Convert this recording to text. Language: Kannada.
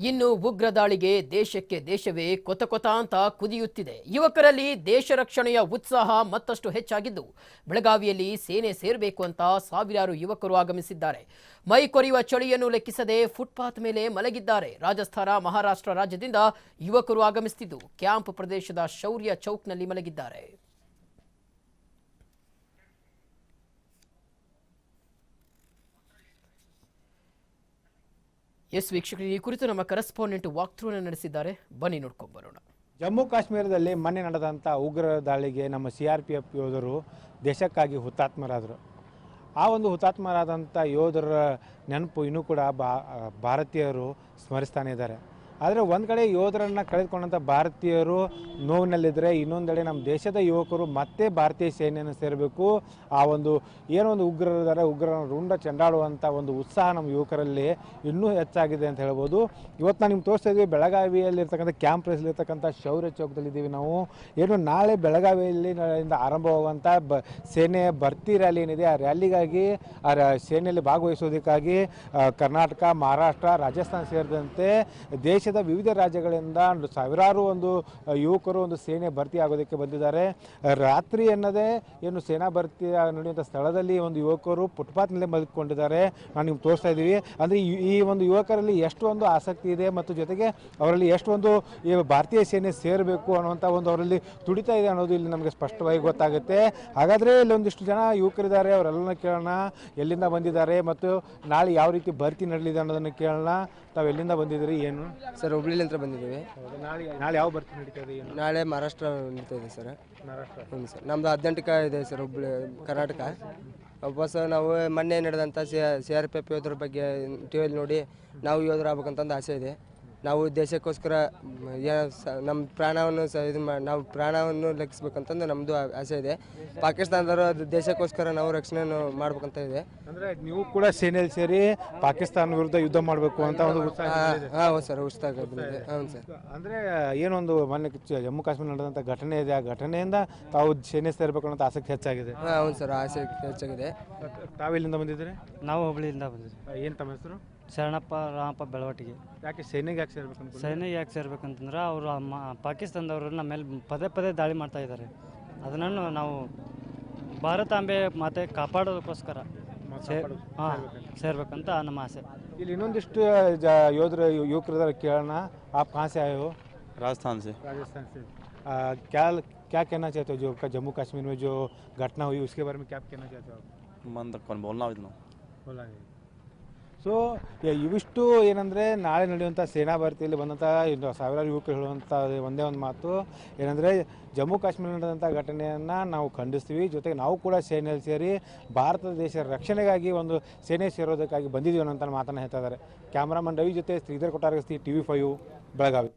ಇನ್ನು ಉಗ್ರ ದಾಳಿಗೆ ದೇಶಕ್ಕೆ ದೇಶವೇ ಕೊತ ಕೊತ ಅಂತ ಕುದಿಯುತ್ತಿದೆ. ಯುವಕರಲ್ಲಿ ದೇಶ ರಕ್ಷಣೆಯ ಉತ್ಸಾಹ ಮತ್ತಷ್ಟು ಹೆಚ್ಚಾಗಿದ್ದು, ಬೆಳಗಾವಿಯಲ್ಲಿ ಸೇನೆ ಸೇರಬೇಕು ಅಂತ ಸಾವಿರಾರು ಯುವಕರು ಆಗಮಿಸಿದ್ದಾರೆ. ಮೈ ಕೊರೆಯುವ ಚಳಿಯನ್ನು ಲೆಕ್ಕಿಸದೆ ಫುಟ್ಪಾತ್ ಮೇಲೆ ಮಲಗಿದ್ದಾರೆ. ರಾಜಸ್ಥಾನ, ಮಹಾರಾಷ್ಟ್ರ ರಾಜ್ಯದಿಂದ ಯುವಕರು ಆಗಮಿಸುತ್ತಿದ್ದು, ಕ್ಯಾಂಪ್ ಪ್ರದೇಶದ ಶೌರ್ಯ ಚೌಕ್ನಲ್ಲಿ ಮಲಗಿದ್ದಾರೆ. ಎಸ್ ವೀಕ್ಷಕರು, ಈ ಕುರಿತು ನಮ್ಮ ಕರೆಸ್ಪಾಂಡೆಂಟ್ ವಾಕ್ಥ್ರೂನ ನಡೆಸಿದ್ದಾರೆ. ಬನ್ನಿ ನೋಡ್ಕೊಂಡು ಬರೋಣ. ಜಮ್ಮು ಕಾಶ್ಮೀರದಲ್ಲಿ ಮೊನ್ನೆ ನಡೆದಂಥ ಉಗ್ರ ದಾಳಿಗೆ ನಮ್ಮ CRPF ಯೋಧರು ದೇಶಕ್ಕಾಗಿ ಹುತಾತ್ಮರಾದರು. ಆ ಒಂದು ಹುತಾತ್ಮರಾದಂಥ ಯೋಧರ ನೆನಪು ಇನ್ನೂ ಕೂಡ ಭಾರತೀಯರು ಸ್ಮರಿಸ್ತಾನೆ ಇದ್ದಾರೆ. ಆದರೆ ಒಂದು ಕಡೆ ಯೋಧರನ್ನು ಕಳೆದುಕೊಂಡಂಥ ಭಾರತೀಯರು ನೋವಿನಲ್ಲಿದ್ದರೆ, ಇನ್ನೊಂದೆಡೆ ನಮ್ಮ ದೇಶದ ಯುವಕರು ಮತ್ತೆ ಭಾರತೀಯ ಸೇನೆಯನ್ನು ಸೇರಬೇಕು, ಆ ಒಂದು ಏನೋ ಒಂದು ಉಗ್ರರಿದ್ದಾರೆ, ಉಗ್ರರನ್ನು ರುಂಡ ಚೆಂಡಾಡುವಂಥ ಒಂದು ಉತ್ಸಾಹ ನಮ್ಮ ಯುವಕರಲ್ಲಿ ಇನ್ನೂ ಹೆಚ್ಚಾಗಿದೆ ಅಂತ ಹೇಳ್ಬೋದು. ಇವತ್ತು ನಾನು ನಿಮ್ಗೆ ತೋರಿಸ್ತಾ ಇದ್ದೀವಿ, ಬೆಳಗಾವಿಯಲ್ಲಿರ್ತಕ್ಕಂಥ ಕ್ಯಾಂಪ್ ಪ್ಲೇಸ್ಲಿರ್ತಕ್ಕಂಥ ಶೌರ್ಯ ಚೌಕದಲ್ಲಿದ್ದೀವಿ ನಾವು. ಏನು ನಾಳೆ ಬೆಳಗಾವಿಯಲ್ಲಿ ಆರಂಭವಾಗುವಂಥ ಸೇನೆಯ ಭರ್ತಿ ರ್ಯಾಲಿ ಏನಿದೆ, ಆ ರ್ಯಾಲಿಗಾಗಿ ಸೇನೆಯಲ್ಲಿ ಭಾಗವಹಿಸೋದಕ್ಕಾಗಿ ಕರ್ನಾಟಕ, ಮಹಾರಾಷ್ಟ್ರ, ರಾಜಸ್ಥಾನ ಸೇರಿದಂತೆ ದೇಶದ ವಿವಿಧ ರಾಜ್ಯಗಳಿಂದ ಸಾವಿರಾರು ಒಂದು ಯುವಕರು ಒಂದು ಸೇನೆ ಭರ್ತಿ ಆಗೋದಕ್ಕೆ ಬಂದಿದ್ದಾರೆ. ರಾತ್ರಿ ಎನ್ನದೇ ಏನು ಸೇನಾ ಭರ್ತಿ ನಡೆಯುವಂಥ ಸ್ಥಳದಲ್ಲಿ ಒಂದು ಯುವಕರು ಫುಟ್ಪಾತ್ನಲ್ಲೇ ಮಲ್ಕೊಂಡಿದ್ದಾರೆ. ನಾನು ನಿಮ್ಗೆ ತೋರಿಸ್ತಾ ಇದ್ದೀವಿ. ಅಂದರೆ ಈ ಒಂದು ಯುವಕರಲ್ಲಿ ಎಷ್ಟು ಒಂದು ಆಸಕ್ತಿ ಇದೆ ಮತ್ತು ಜೊತೆಗೆ ಅವರಲ್ಲಿ ಎಷ್ಟೊಂದು ಈ ಭಾರತೀಯ ಸೇನೆ ಸೇರಬೇಕು ಅನ್ನುವಂಥ ಒಂದು ಅವರಲ್ಲಿ ತುಡಿತ ಇದೆ ಅನ್ನೋದು ಇಲ್ಲಿ ನಮಗೆ ಸ್ಪಷ್ಟವಾಗಿ ಗೊತ್ತಾಗುತ್ತೆ. ಹಾಗಾದರೆ ಇಲ್ಲಿ ಒಂದಿಷ್ಟು ಜನ ಯುವಕರಿದ್ದಾರೆ, ಅವರೆಲ್ಲನ ಕೇಳೋಣ, ಎಲ್ಲಿಂದ ಬಂದಿದ್ದಾರೆ ಮತ್ತು ನಾಳೆ ಯಾವ ರೀತಿ ಭರ್ತಿ ನಡಲಿದೆ ಅನ್ನೋದನ್ನು ಕೇಳೋಣ. ತಾವು ಎಲ್ಲಿಂದ ಬಂದಿದ್ದೀರಿ, ಏನು ಸರ್? ಹುಬ್ಳಿಲಿಂದ ಬಂದಿದ್ದೀವಿ. ನಾಳೆ ಯಾವ ಭರ್ತಿ ನಡೀತಾ ಇದೆ? ನಾಳೆ ಮಹಾರಾಷ್ಟ್ರ ನಡೀತಾ ಇದೆ ಸರ್. ಮಹಾರಾಷ್ಟ್ರ. ಹ್ಞೂ ಸರ್, ನಮ್ಮದು 18ಕ್ಕೆ ಇದೆ ಸರ್ ಹುಬ್ಳಿ ಕರ್ನಾಟಕ. ವಾಪಸ್ ನಾವು ಮೊನ್ನೆ ನಡೆದಂಥ CRPF ಯೋಧರ ಬಗ್ಗೆ ಟಿವಿಯಲ್ಲಿ ನೋಡಿ ನಾವು ಯೋಧರು ಆಗ್ಬೇಕಂತಂದು ಆಸೆ ಇದೆ. ನಾವು ದೇಶಕ್ಕೋಸ್ಕರ ನಮ್ಮ ಪ್ರಾಣವನ್ನು ನಾವು ಪ್ರಾಣವನ್ನು ಲೆಕ್ಕಿಸ್ಬೇಕಂತಂದು ನಮ್ಮದು ಆಸೆ ಇದೆ. ಪಾಕಿಸ್ತಾನದವರು ಅದು ದೇಶಕ್ಕೋಸ್ಕರ ನಾವು ರಕ್ಷಣೆಯನ್ನು ಮಾಡ್ಬೇಕಂತ ಇದೆ. ಅಂದರೆ ನೀವು ಕೂಡ ಸೇನೆಯಲ್ಲಿ ಸೇರಿ ಪಾಕಿಸ್ತಾನ ವಿರುದ್ಧ ಯುದ್ಧ ಮಾಡಬೇಕು ಅಂತ ಒಂದು ಉತ್ಸಾಹ? ಹಾಂ ಸರ್, ಉತ್ಸಾಹ ಬಂದಿದೆ. ಹೌದು ಸರ್. ಅಂದರೆ ಏನೊಂದು ಮೊನ್ನೆ ಜಮ್ಮು ಕಾಶ್ಮೀರ ನಡೆದಂಥ ಘಟನೆ ಇದೆ, ಆ ಘಟನೆಯಿಂದ ತಾವು ಸೇನೆ ಸೇರಬೇಕು ಅನ್ನೋ ಆಸಕ್ತಿ ಹೆಚ್ಚಾಗಿದೆ? ಹಾಂ ಹೌದು ಸರ್, ಆಸೆ ಹೆಚ್ಚಾಗಿದೆ. ತಾವೆಲ್ಲಿಂದ ಬಂದಿದ್ದೀರಿ? ನಾವು ಹುಬ್ಳಿಯಿಂದ ಬಂದಿದ್ದೀವಿ. ಏನು ತಮ್ಮ ಹೆಸರು? ಶರಣಪ್ಪ ರಾಮಪ್ಪ ಬೆಳವಟಿಗೆ. ಯಾಕೆ ಸೇನೆಗೆ ಯಾಕೆ ಸೇರ್ಬೇಕು? ಸೇನೆಗೆ ಯಾಕೆ ಸೇರ್ಬೇಕಂತಂದ್ರೆ ಅವರು ಪಾಕಿಸ್ತಾನದವರು ನಮ್ಮ ಮೇಲೆ ಪದೇ ಪದೇ ದಾಳಿ ಮಾಡ್ತಾ ಇದ್ದಾರೆ. ಅದನ್ನು ನಾವು ಭಾರತಾಂಬೆ ಮಾತೆ ಕಾಪಾಡೋದಕ್ಕೋಸ್ಕರ ಸೇರ್ಬೇಕಂತ ನಮ್ಮ ಆಸೆ. ಇಲ್ಲಿ ಇನ್ನೊಂದಿಷ್ಟು ಯೋಧರು ಯುವಕರ ಕೇಳೋಣ. आप कहाँ से आए हो? राजस्थान से। राजस्थान से। क्या क्या कहना चाहते हो जो जम्मू कश्मीर में जो घटना हुई उसके बारे में क्या कहना चाहते हो आप? मन तक कौन बोलना इतना बोला है. ಸೊ ಇವಿಷ್ಟು ಏನಂದರೆ ನಾಳೆ ನಡೆಯುವಂಥ ಸೇನಾ ಭರ್ತಿಯಲ್ಲಿ ಬಂದಂಥ ಸಾವಿರಾರು ಯುವಕರು ಹೇಳುವಂಥ ಒಂದೇ ಒಂದು ಮಾತು ಏನಂದರೆ, ಜಮ್ಮು ಕಾಶ್ಮೀರ ನಡೆದಂಥ ಘಟನೆಯನ್ನು ನಾವು ಖಂಡಿಸ್ತೀವಿ, ಜೊತೆಗೆ ನಾವು ಕೂಡ ಸೇನೆಯಲ್ಲಿ ಸೇರಿ ಭಾರತ ದೇಶ ರಕ್ಷಣೆಗಾಗಿ ಒಂದು ಸೇನೆ ಸೇರೋದಕ್ಕಾಗಿ ಬಂದಿದ್ದೀವಿ ಅನ್ನೋಂಥ ಮಾತನ್ನು ಹೇಳ್ತಾ ಇದ್ದಾರೆ. ಕ್ಯಾಮ್ರಾಮನ್ ರವಿ ಜೊತೆ ಶ್ರೀಧರ್ ಕೊಟ್ಟಾರಗಸ್ತಿ, TV5 ಬೆಳಗಾವಿ.